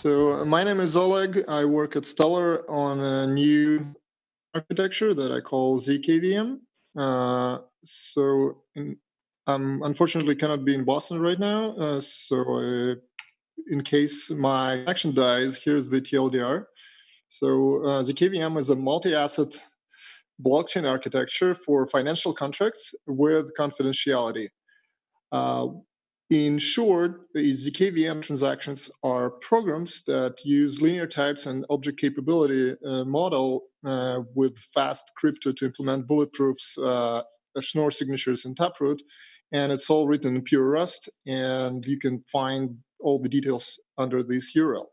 My name is Oleg. I work at Stellar on a new architecture that I call ZkVM. I'm unfortunately cannot be in Boston right now. In case my connection dies, here's the TLDR. ZkVM is a multi-asset blockchain architecture for financial contracts with confidentiality. In short, the ZkVM transactions are programs that use linear types and object capability model with fast crypto to implement bulletproofs, Schnorr signatures, and Taproot. And it's all written in pure Rust, and you can find all the details under this URL.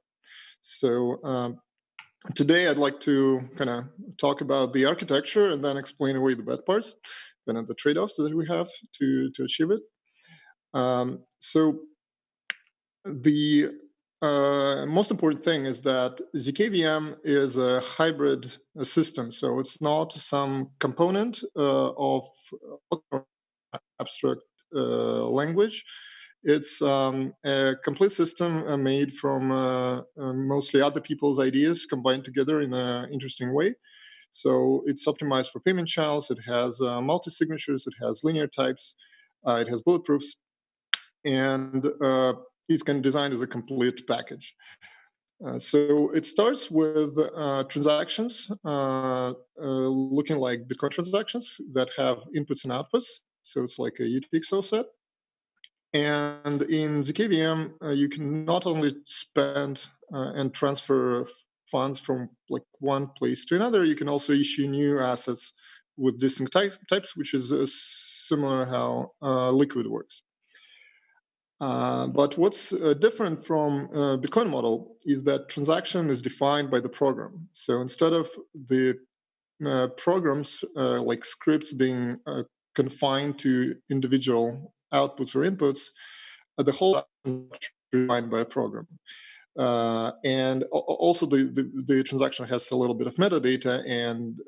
Today I'd like to kind of talk about the architecture and then explain away the bad parts, then the trade-offs that we have to achieve it. The most important thing is that ZkVM is a hybrid system. So it's not some component of abstract language. It's a complete system made from mostly other people's ideas combined together in an interesting way. So it's optimized for payment channels. It has multi-signatures. It has linear types. It has bulletproofs. And it's kind of designed as a complete package. So it starts with transactions looking like Bitcoin transactions that have inputs and outputs. So it's like a UTXO set. And in ZkVM, you can not only spend and transfer funds from like one place to another, you can also issue new assets with distinct types, which is similar how Liquid works. But what's different from Bitcoin model is that transaction is defined by the program. So instead of the programs like scripts being confined to individual outputs or inputs, the whole is defined by a program. And also the transaction has a little bit of metadata and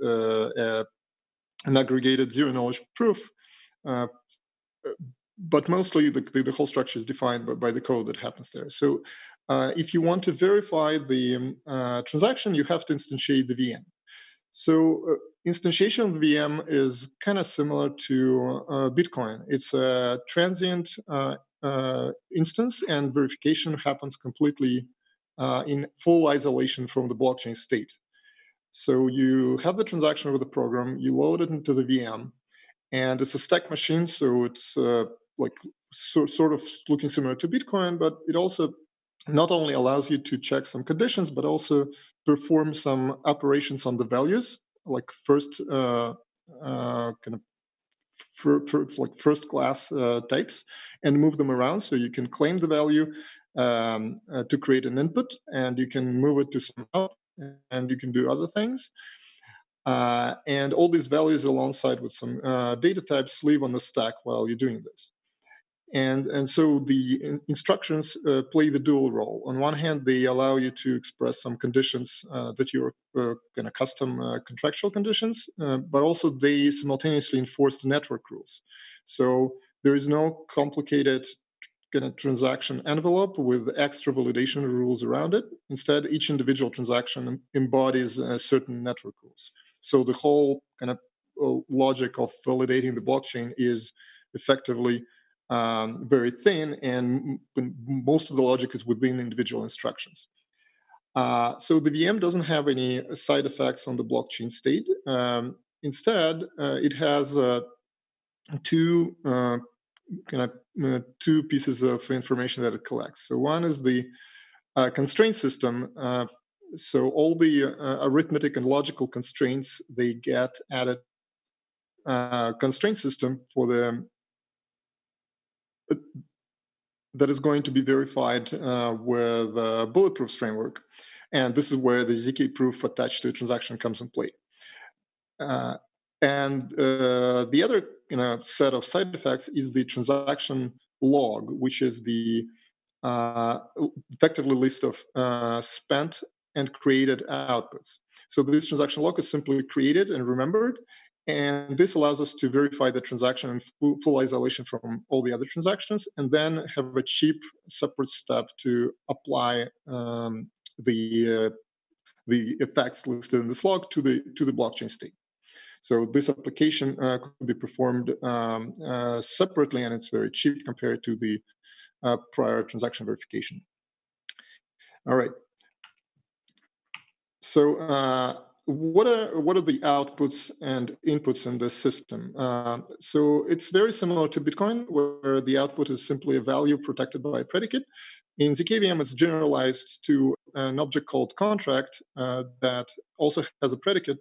an aggregated zero-knowledge proof. But mostly the whole structure is defined by the code that happens there. So if you want to verify the transaction, you have to instantiate the VM. So instantiation of the VM is kind of similar to Bitcoin. It's a transient instance, and verification happens completely in full isolation from the blockchain state. So you have the transaction with the program, you load it into the VM, and it's a stack machine, so it's like sort of looking similar to Bitcoin, but it also not only allows you to check some conditions, but also perform some operations on the values, like first like first class types, and move them around. So you can claim the value to create an input, and you can move it to some out, and you can do other things. And all these values alongside with some data types live on the stack while you're doing this. And so the instructions play the dual role. On one hand, they allow you to express some conditions that you're kind of custom contractual conditions, but also they simultaneously enforce the network rules. So there is no complicated kind of transaction envelope with extra validation rules around it. Instead, each individual transaction embodies certain network rules. So the whole kind of logic of validating the blockchain is effectively very thin, and most of the logic is within individual instructions. So the VM doesn't have any side effects on the blockchain state. Instead, it has two pieces of information that it collects. So one is the constraint system. So all the arithmetic and logical constraints, they get added constraint system for the that is going to be verified with bulletproofs framework. And this is where the ZK proof attached to a transaction comes in play. And the other set of side effects is the transaction log, which is the effectively list of spent and created outputs. So this transaction log is simply created and remembered, And this allows us to verify the transaction in full isolation from all the other transactions, and then have a cheap separate step to apply the effects listed in this log to the blockchain state. So this application could be performed separately, and it's very cheap compared to the prior transaction verification. All right. So what are the outputs and inputs in this system? So it's very similar to Bitcoin, where the output is simply a value protected by a predicate. In ZkVM, it's generalized to an object called contract that also has a predicate,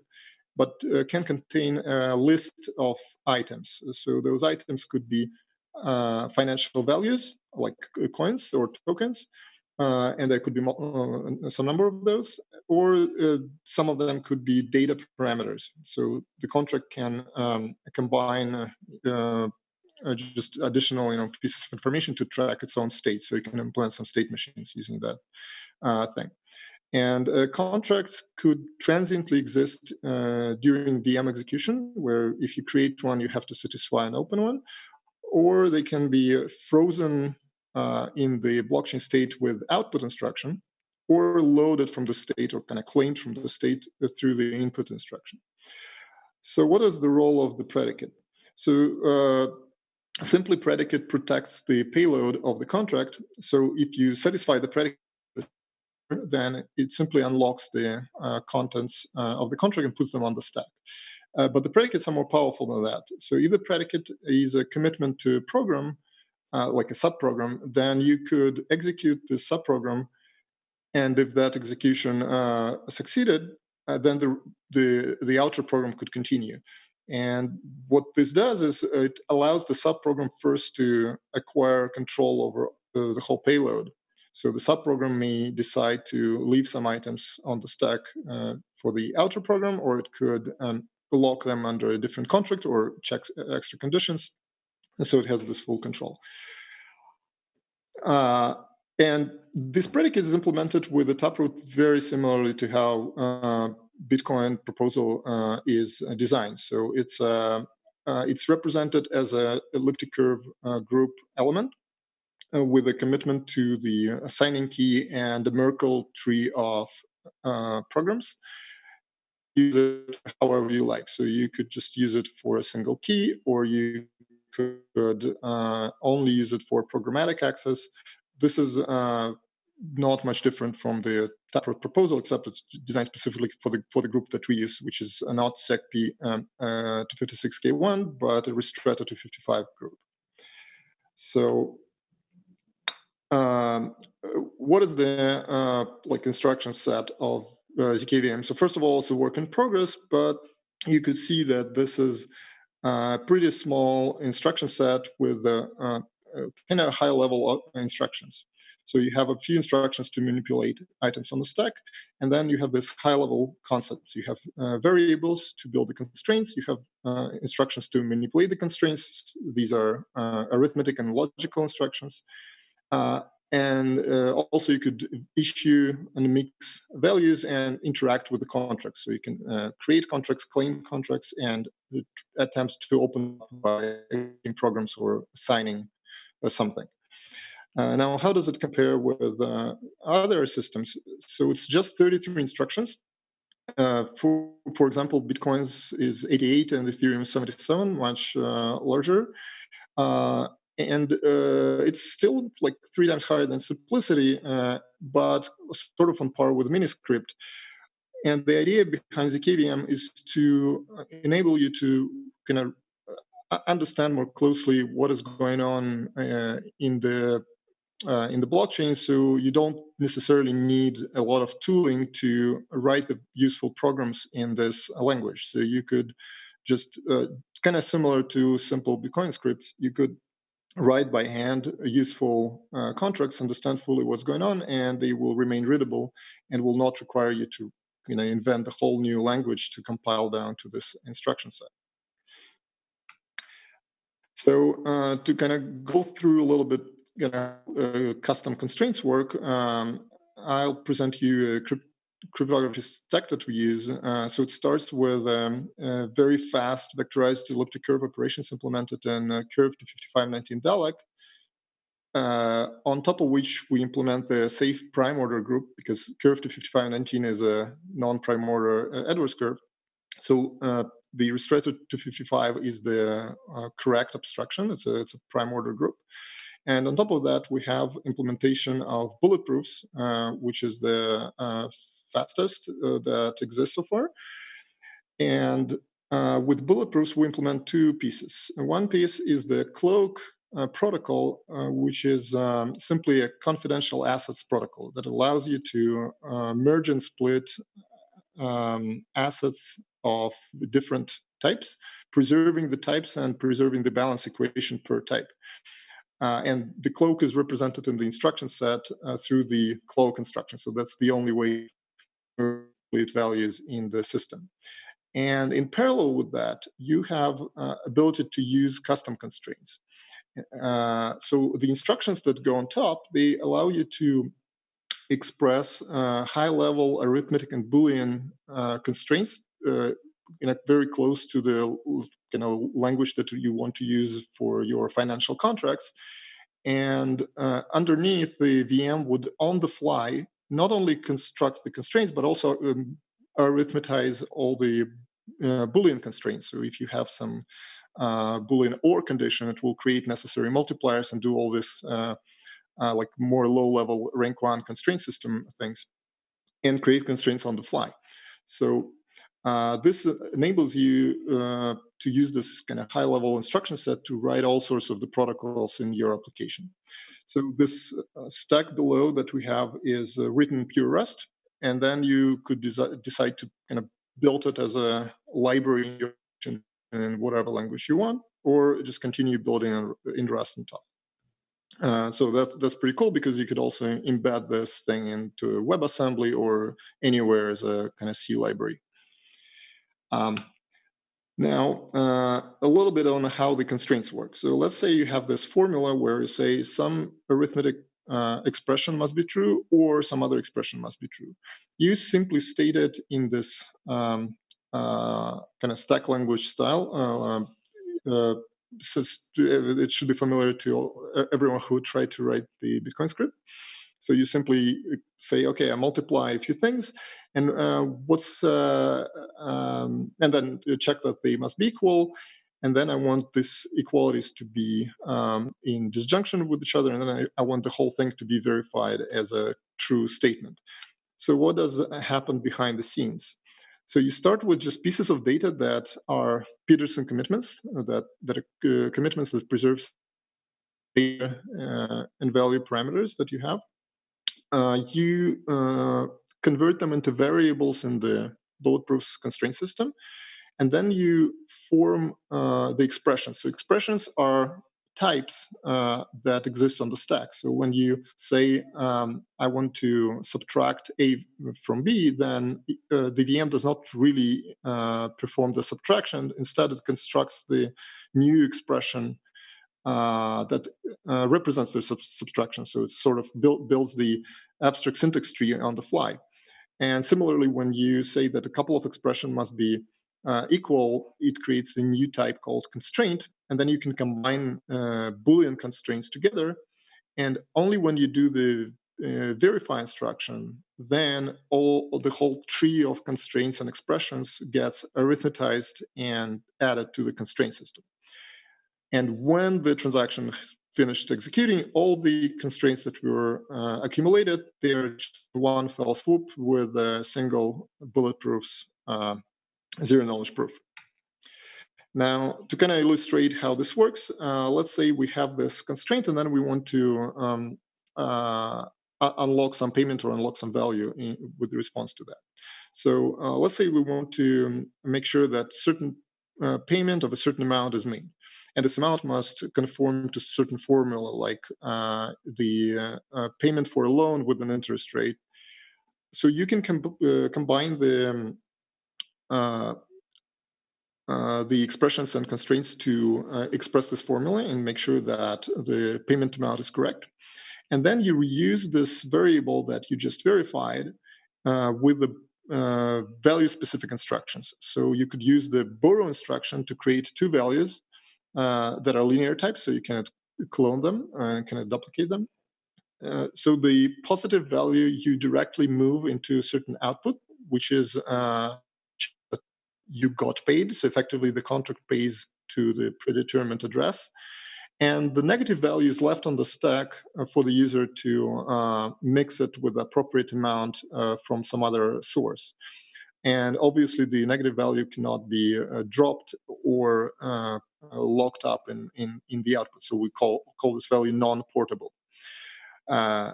but can contain a list of items. So those items could be financial values, like coins or tokens, and there could be some number of those, or some of them could be data parameters. So the contract can combine just additional pieces of information to track its own state. So you can implement some state machines using that thing. And contracts could transiently exist during VM execution, where if you create one, you have to satisfy an open one, or they can be frozen in the blockchain state with output instruction, or loaded from the state, or kind of claimed from the state through the input instruction. So what is the role of the predicate? So simply predicate protects the payload of the contract. So if you satisfy the predicate, then it simply unlocks the contents of the contract and puts them on the stack. But the predicates are more powerful than that. So if the predicate is a commitment to a program, like a subprogram, then you could execute the subprogram, and if that execution succeeded, then the outer program could continue. And what this does is it allows the subprogram first to acquire control over the whole payload. So the subprogram may decide to leave some items on the stack for the outer program, or it could lock them under a different contract or check extra conditions. And so it has this full control. And this predicate is implemented with the taproot very similarly to how Bitcoin proposal is designed. So it's represented as an elliptic curve group element with a commitment to the assigning key and the Merkle tree of programs. Use it however you like. So you could just use it for a single key, or you could only use it for programmatic access. This is not much different from the taproot proposal, except it's designed specifically for the group that we use, which is not SecP 256K1, but a Ristretto 255 group. So what is the instruction set of ZkVM? So first of all, it's a work in progress, but you could see that this is a pretty small instruction set with kind of high level instructions. So you have a few instructions to manipulate items on the stack, and then you have this high level concepts. You have variables to build the constraints. You have instructions to manipulate the constraints. These are arithmetic and logical instructions. And also you could issue and mix values and interact with the contracts. So you can create contracts, claim contracts, and attempt to open up by programs or assigning something. Now, how does it compare with other systems? So it's just 33 instructions. For example, Bitcoin's is 88 and Ethereum is 77, much larger. And it's still like 3 times higher than Simplicity, but sort of on par with Miniscript. And the idea behind ZkVM is to enable you to kind of understand more closely what is going on in the blockchain, so you don't necessarily need a lot of tooling to write the useful programs in this language. So you could just kind of similar to simple Bitcoin scripts, you could write by hand useful contracts, understand fully what's going on, and they will remain readable and will not require you to invent a whole new language to compile down to this instruction set. So to kind of go through a little bit custom constraints work, I'll present you cryptography stack that we use. So it starts with very fast vectorized elliptic curve operations implemented in curve to 5519 DALEC, on top of which we implement the safe prime order group, because curve to 5519 is a non-prime order Edwards curve. So the restricted to 55 is the correct abstraction. It's a prime order group. And on top of that, we have implementation of bulletproofs, which is the fastest that exists so far. And with bulletproofs, we implement two pieces. One piece is the cloak protocol, which is simply a confidential assets protocol that allows you to merge and split assets of different types, preserving the types and preserving the balance equation per type. And the cloak is represented in the instruction set through the cloak instruction. So that's the only way to split values in the system. And in parallel with that, you have ability to use custom constraints. So the instructions that go on top, they allow you to express high-level arithmetic and Boolean constraints very close to the language that you want to use for your financial contracts. And underneath, the VM would, on the fly, not only construct the constraints, but also arithmetize all the Boolean constraints. So if you have some Boolean OR condition, it will create necessary multipliers and do all this like more low-level rank 1 constraint system things and create constraints on the fly. So this enables you to use this kind of high-level instruction set to write all sorts of the protocols in your application. So this stack below that we have is written in pure Rust, and then you could decide to kind of build it as a library in whatever language you want, or just continue building in Rust on top. So that's pretty cool, because you could also embed this thing into WebAssembly or anywhere as a kind of C library. Now, a little bit on how the constraints work. So let's say you have this formula where you say some arithmetic expression must be true or some other expression must be true. You simply state it in this kind of stack language style. It should be familiar to everyone who tried to write the Bitcoin script. So you simply say, okay, I multiply a few things, and and then check that they must be equal, and then I want these equalities to be in disjunction with each other, and then I want the whole thing to be verified as a true statement. So what does happen behind the scenes? So you start with just pieces of data that are Peterson commitments, that are commitments that preserves data and value parameters that you have. You convert them into variables in the bulletproof constraint system, and then you form the expressions. So expressions are types that exist on the stack. So when you say, I want to subtract A from B, then the VM does not really perform the subtraction. Instead, it constructs the new expression that represents the subtraction. So it sort of builds the abstract syntax tree on the fly. And similarly, when you say that a couple of expressions must be equal, it creates a new type called constraint, and then you can combine Boolean constraints together. And only when you do the verify instruction, then the whole tree of constraints and expressions gets arithmetized and added to the constraint system. And when the transaction finished executing, all the constraints that were accumulated, they're one fell swoop with a single bulletproofs zero knowledge proof. Now, to kind of illustrate how this works, let's say we have this constraint, and then we want to unlock some payment or unlock some value with response to that. So let's say we want to make sure that certain payment of a certain amount is made. And this amount must conform to certain formula, like the payment for a loan with an interest rate. So you can combine the expressions and constraints to express this formula and make sure that the payment amount is correct. And then you reuse this variable that you just verified with the value-specific instructions. So you could use the borrow instruction to create two values that are linear types, so you can clone them and can duplicate them. So the positive value you directly move into a certain output, which is you got paid. So effectively, the contract pays to the predetermined address. And the negative value is left on the stack for the user to mix it with the appropriate amount from some other source. And obviously, the negative value cannot be dropped or locked up in the output. So we call this value non-portable.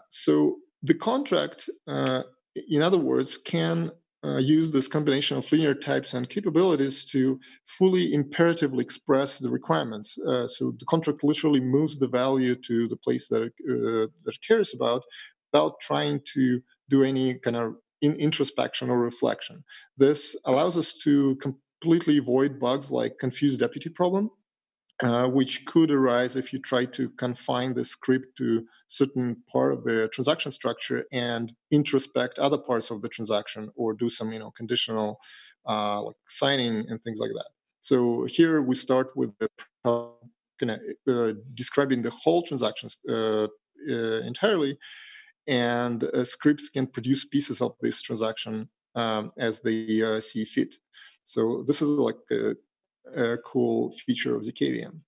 So the contract, in other words, can use this combination of linear types and capabilities to fully imperatively express the requirements. So the contract literally moves the value to the place that it cares about without trying to do any kind of introspection or reflection. This allows us to completely avoid bugs like confused deputy problem, which could arise if you try to confine the script to certain part of the transaction structure and introspect other parts of the transaction, or do some conditional like signing and things like that. So here we start with the describing the whole transactions entirely, and scripts can produce pieces of this transaction as they see fit. So this is like a cool feature of ZkVM.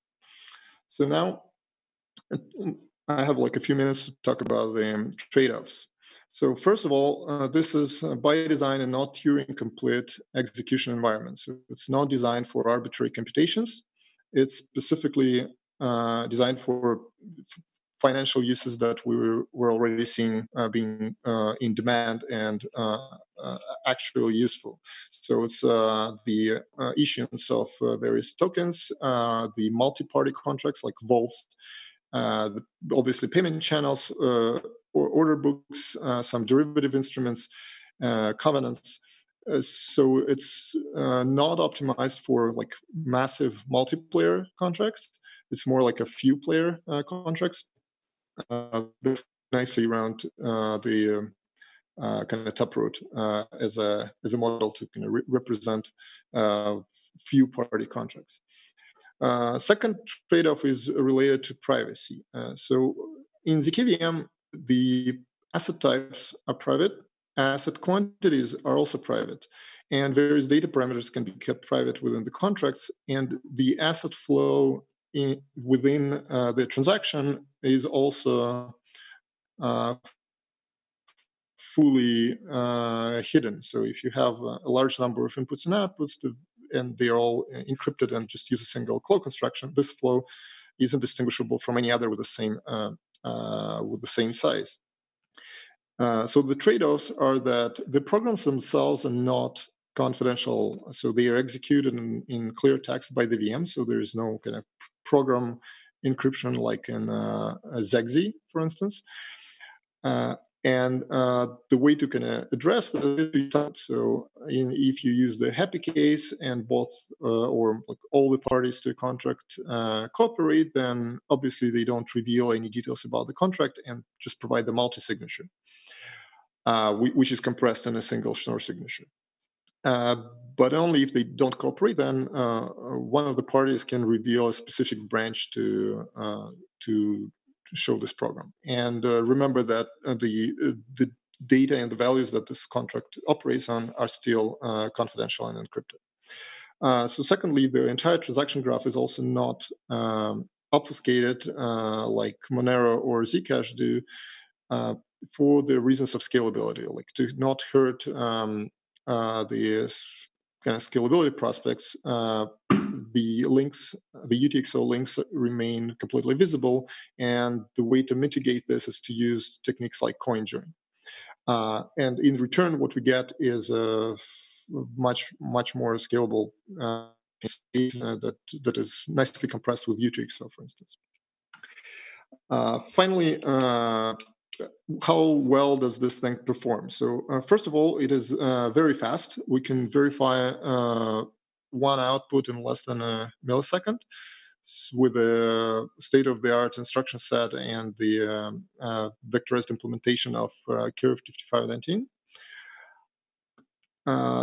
So now I have like a few minutes to talk about the trade-offs. So first of all, this is by design a not Turing-complete execution environment. So it's not designed for arbitrary computations. It's specifically designed for financial uses that we're already seeing being in demand and actually useful. So it's the issuance of various tokens, the multi-party contracts like vaults, obviously payment channels, or order books, some derivative instruments, covenants. So it's not optimized for like massive multiplayer contracts. It's more like a few player contracts. Nicely around the kind of taproot as a model to kind of represent few party contracts. Second trade-off is related to privacy. So in ZkVM, the asset types are private, asset quantities are also private, and various data parameters can be kept private within the contracts, and the asset flow within the transaction is also fully hidden. So if you have a large number of inputs and outputs, and they're all encrypted and just use a single cloak instruction, this flow isn't distinguishable from any other with the same size. So the trade-offs are that the programs themselves are not confidential, so they are executed in clear text by the VM. So there is no kind of program encryption like in ZkZ, for instance. And the way to kind of address that, so if you use the happy case and both or like all the parties to a contract cooperate, then obviously they don't reveal any details about the contract and just provide the multi-signature, which is compressed in a single Schnorr signature. But only if they don't cooperate, then one of the parties can reveal a specific branch to show this program. And remember that the data and the values that this contract operates on are still confidential and encrypted. So secondly, the entire transaction graph is also not obfuscated like Monero or Zcash do for the reasons of scalability, like to not hurt the kind of scalability prospects. The links, the UTXO links remain completely visible, and the way to mitigate this is to use techniques like coin join. And in return, what we get is a much more scalable state that is nicely compressed with UTXO, for instance. Finally, how well does this thing perform? So first of all, it is very fast. We can verify one output in less than a millisecond with a state-of-the-art instruction set and the vectorized implementation of Curve 5519.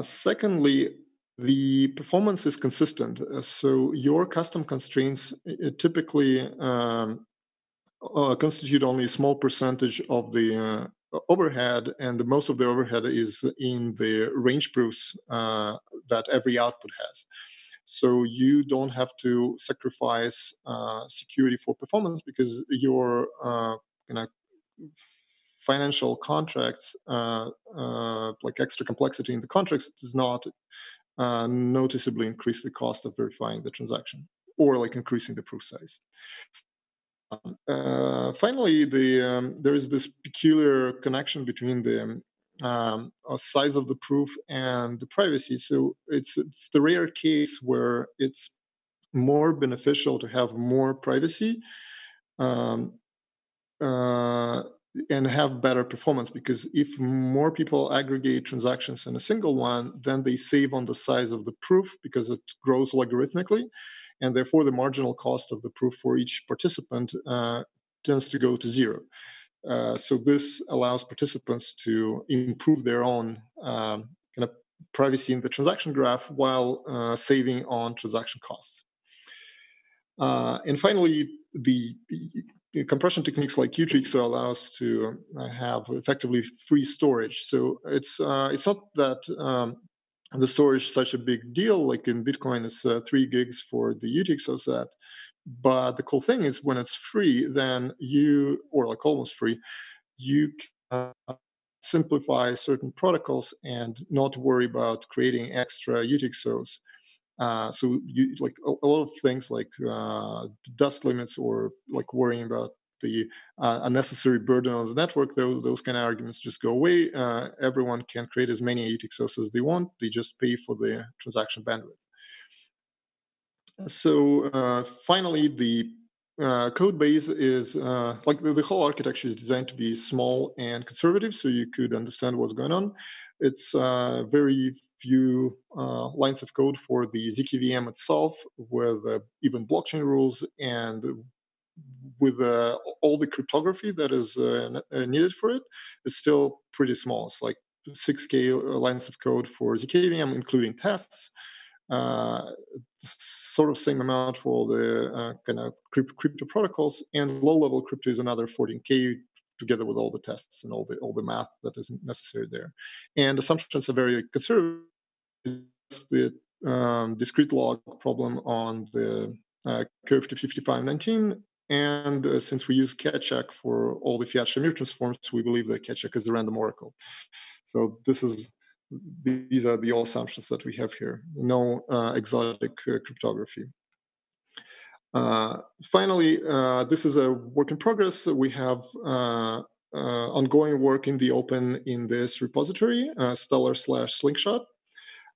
Secondly, the performance is consistent. So your custom constraints typically constitute only a small percentage of the overhead, and most of the overhead is in the range proofs that every output has. So you don't have to sacrifice security for performance, because your financial contracts, like extra complexity in the contracts, does not noticeably increase the cost of verifying the transaction, or like increasing the proof size. Finally, there is this peculiar connection between the size of the proof and the privacy. So it's the rare case where it's more beneficial to have more privacy um, and have better performance, because if more people aggregate transactions in a single one, then they save on the size of the proof because it grows logarithmically, and therefore the marginal cost of the proof for each participant tends to go to zero. So this allows participants to improve their own kind of privacy in the transaction graph while saving on transaction costs. And finally, the compression techniques like Qtree allow us to have effectively free storage. So it's not that the storage is such a big deal. Like in Bitcoin, it's 3 gigs for the UTXO set. But the cool thing is, when it's free, then or like almost free, you can simplify certain protocols and not worry about creating extra UTXOs. So you like a lot of things like dust limits, or like worrying about the unnecessary burden on the network. Those kind of arguments just go away. Everyone can create as many UTXOs as they want. They just pay for the transaction bandwidth. So finally, the code base is like the whole architecture is designed to be small and conservative, so you could understand what's going on. It's very few lines of code for the ZkVM itself, with even blockchain rules, and with all the cryptography that is needed for it. It's still pretty small. It's like 6K lines of code for ZkVM, including tests. Sort of same amount for all the kind of crypto protocols, and low-level crypto is another 14K, together with all the tests and all the math that is necessary there. And assumptions are very conservative. The discrete log problem on the curve to 5519, and since we use CatCheck for all the fiat-Shamir transforms, we believe that CatCheck is the random oracle. So these are the all assumptions that we have here. No exotic cryptography. Finally, this is a work in progress. We have ongoing work in the open in this repository, Stellar/Slingshot.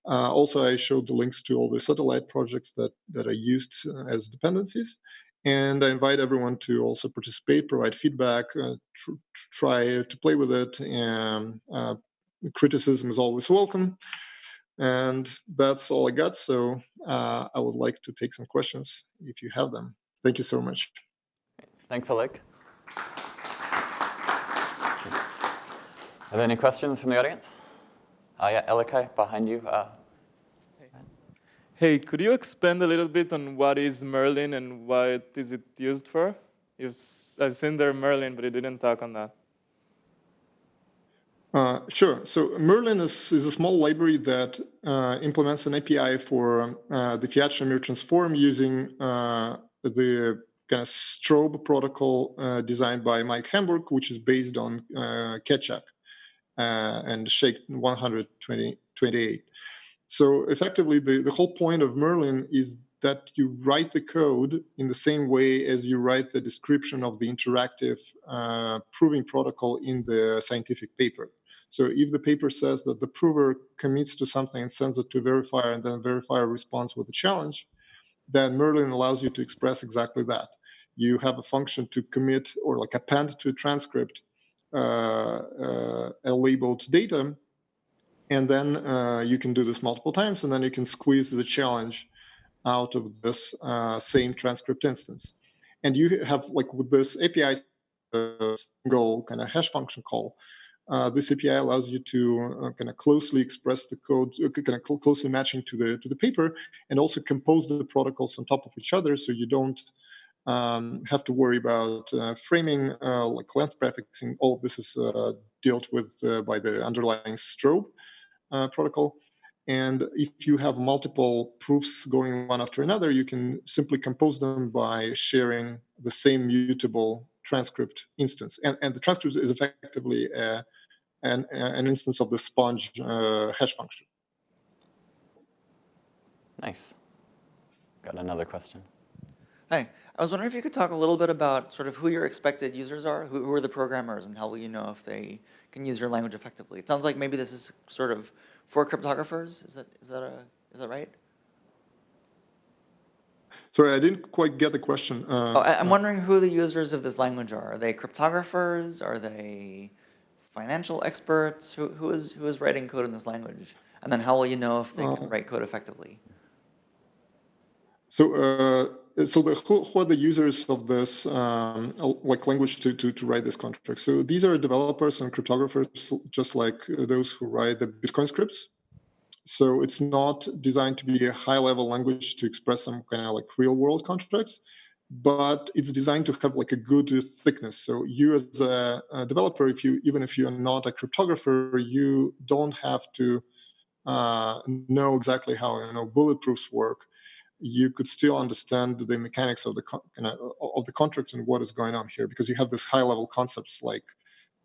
Also, I showed the links to all the satellite projects that are used as dependencies. And I invite everyone to also participate, provide feedback, try to play with it, and criticism is always welcome. And that's all I got. So I would like to take some questions if you have them. Thank you so much. Thanks, Oleg. Are there any questions from the audience? Yeah, Elikai, behind you. Hey, could you expand a little bit on what is Merlin and what is it used for? I've seen there Merlin, but it didn't talk on that. Sure. So Merlin is a small library that implements an API for the fiat-Shamir transform using the kind of strobe protocol designed by Mike Hamburg, which is based on CatCheck and Shake 128. So effectively, the whole point of Merlin is that you write the code in the same way as you write the description of the interactive proving protocol in the scientific paper. So if the paper says that the prover commits to something and sends it to a verifier, and then verifier responds with a challenge, then Merlin allows you to express exactly that. You have a function to commit, or like append to a transcript a labeled data, and then you can do this multiple times, and then you can squeeze the challenge out of this same transcript instance. And you have, like with this API, a single kind of hash function call, this API allows you to kind of closely express the code, kind of closely matching to the paper, and also compose the protocols on top of each other, so you don't have to worry about framing, like length prefixing. All of this is dealt with by the underlying strobe protocol. And if you have multiple proofs going one after another, you can simply compose them by sharing the same mutable transcript instance. And the transcript is effectively an instance of the sponge hash function. Nice. Got another question. Hi. I was wondering if you could talk a little bit about sort of who your expected users are, who are the programmers, and how will you know if they can use your language effectively? It sounds like maybe this is sort of for cryptographers. Is that right? Sorry, I didn't quite get the question. I'm wondering who the users of this language are. Are they cryptographers? Are they financial experts? Who is writing code in this language? And then how will you know if they can write code effectively? So who are the users of this like language to write this contract? So these are developers and cryptographers, just like those who write the Bitcoin scripts. So it's not designed to be a high-level language to express some kind of like real-world contracts, but it's designed to have like a good thickness. So you as a developer, even if you're not a cryptographer, you don't have to know exactly how bulletproofs work. You could still understand the mechanics of the contract and what is going on here, because you have this high-level concepts like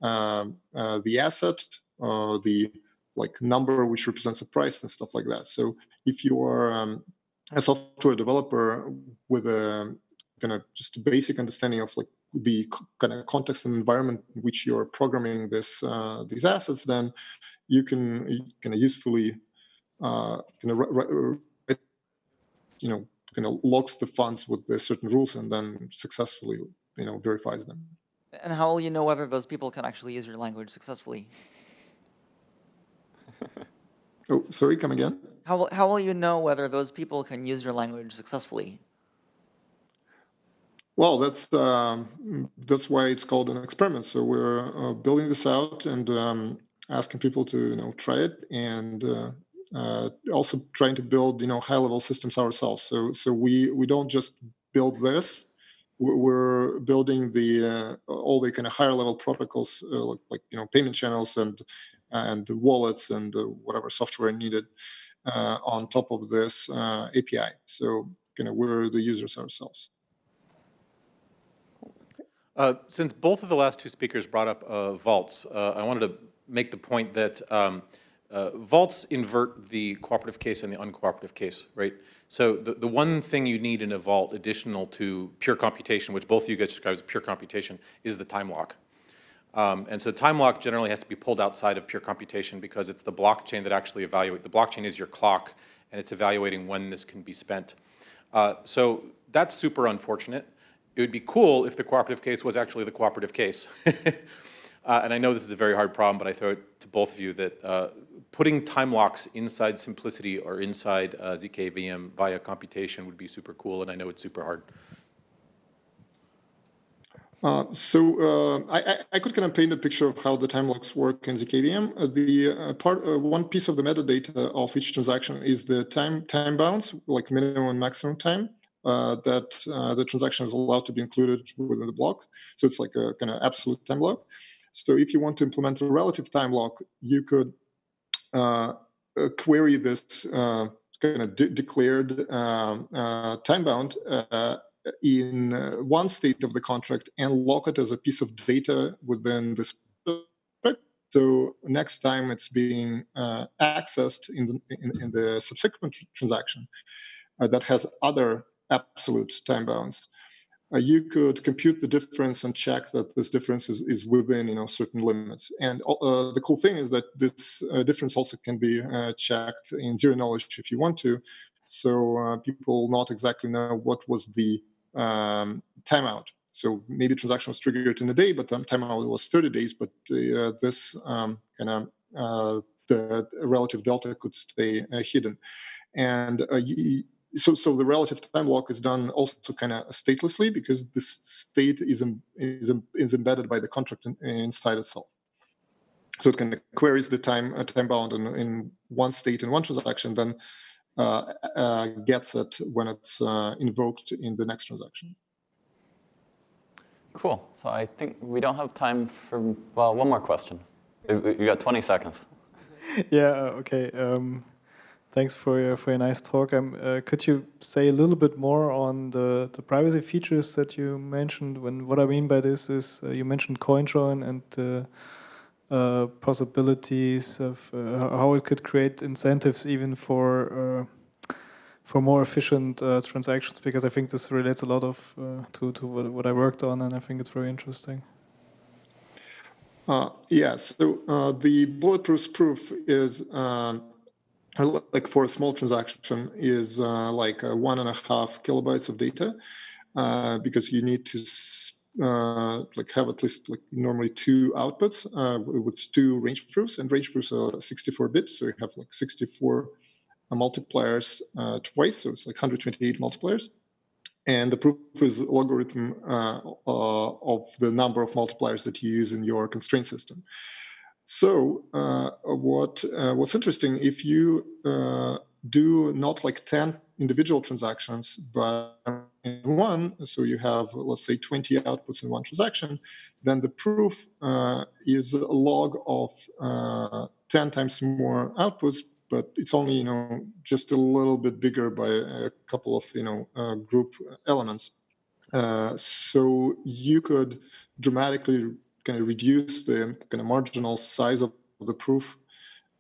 the asset, the like number which represents a price and stuff like that. So if you are a software developer with a kind of just a basic understanding of like the kind of context and environment in which you're programming these assets, then you can kind of usefully kind of locks the funds with certain rules and then successfully verifies them. And how will you know whether those people can actually use your language successfully? Oh, sorry, come again? How will you know whether those people can use your language successfully? Well, that's why it's called an experiment. So we're building this out and asking people to try it, and also trying to build high-level systems ourselves. So we don't just build this. We're building all the kind of higher-level protocols like payment channels and the wallets and whatever software needed on top of this API. So we're the users ourselves. Since both of the last two speakers brought up vaults, I wanted to make the point that vaults invert the cooperative case and the uncooperative case, right? So the one thing you need in a vault, additional to pure computation, which both of you guys described as pure computation, is the time lock. And so time lock generally has to be pulled outside of pure computation because it's the blockchain that actually evaluates. The blockchain is your clock, and it's evaluating when this can be spent. So that's super unfortunate. It would be cool if the cooperative case was actually the cooperative case. And I know this is a very hard problem, but I throw it to both of you that putting time locks inside Simplicity or inside ZkVM via computation would be super cool, and I know it's super hard. I could kind of paint a picture of how the time locks work in ZkVM. One piece of the metadata of each transaction is the time bounds, like minimum and maximum time that the transaction is allowed to be included within the block. So it's like a kind of absolute time lock. So if you want to implement a relative time lock, you could query this kind of declared time bound in one state of the contract and lock it as a piece of data within this contract. So next time it's being accessed in the subsequent transaction that has other absolute time bounds, you could compute the difference and check that this difference is within certain limits. And the cool thing is that this difference also can be checked in zero knowledge if you want to. So people not exactly know what was the timeout. So maybe transaction was triggered in a day, but timeout was 30 days. But this the relative delta could stay hidden. And so the relative time lock is done also kind of statelessly because this state is embedded by the contract inside itself. So it kind of queries the time bound in one state in one transaction, then gets it when it's invoked in the next transaction. Cool. So I think we don't have time for, well, one more question. You got 20 seconds. Yeah, okay. Thanks for your nice talk. Could you say a little bit more on the privacy features that you mentioned? What I mean by this is you mentioned CoinJoin and possibilities of how it could create incentives even for more efficient transactions, because I think this relates a lot of to what I worked on, and I think it's very interesting. Yes, so the bulletproof proof is like for a small transaction is like 1.5 kilobytes of data, because you need to like have at least like normally 2 outputs with 2 range proofs, and range proofs are 64 bits, so you have like 64 multipliers twice, so it's like 128 multipliers. And the proof is a logarithm of the number of multipliers that you use in your constraint system. So what's interesting, if you do not like 10 individual transactions, but in one, so you have, let's say, 20 outputs in one transaction, then the proof is a log of 10 times more outputs, but it's only, just a little bit bigger by a couple of, group elements. So you could dramatically kind of reduce the kind of marginal size of the proof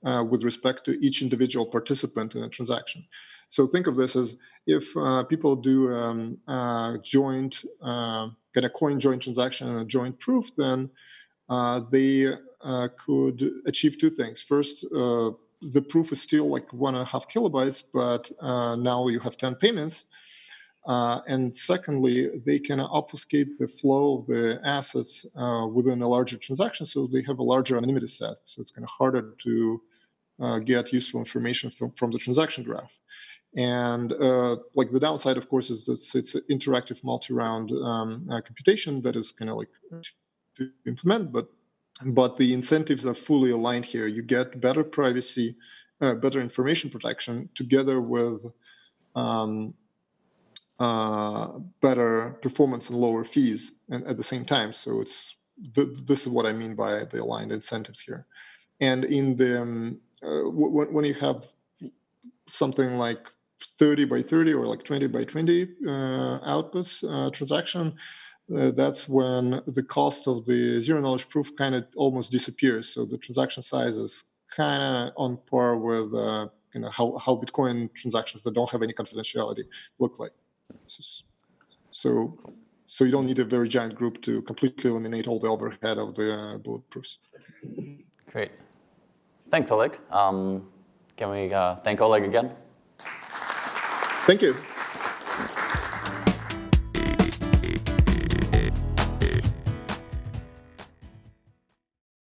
with respect to each individual participant in a transaction. So think of this as if people do joint kind of coin joint transaction and a joint proof, then they could achieve 2 things. First, the proof is still like 1.5 kilobytes, but now you have 10 payments. And secondly, they can obfuscate the flow of the assets within a larger transaction, so they have a larger anonymity set. So it's kind of harder to get useful information from the transaction graph. And like the downside, of course, is that it's an interactive multi-round computation that is kind of like to implement, but the incentives are fully aligned here. You get better privacy, better information protection, together with better performance and lower fees, and at the same time. So it's this is what I mean by the aligned incentives here. And in the when you have something like 30 by 30 or like 20 by 20 outputs transaction, that's when the cost of the zero knowledge proof kind of almost disappears. So the transaction size is kind of on par with how Bitcoin transactions that don't have any confidentiality look like. So you don't need a very giant group to completely eliminate all the overhead of the bulletproofs. Great. Thanks, Oleg. Can we thank Oleg again? Thank you.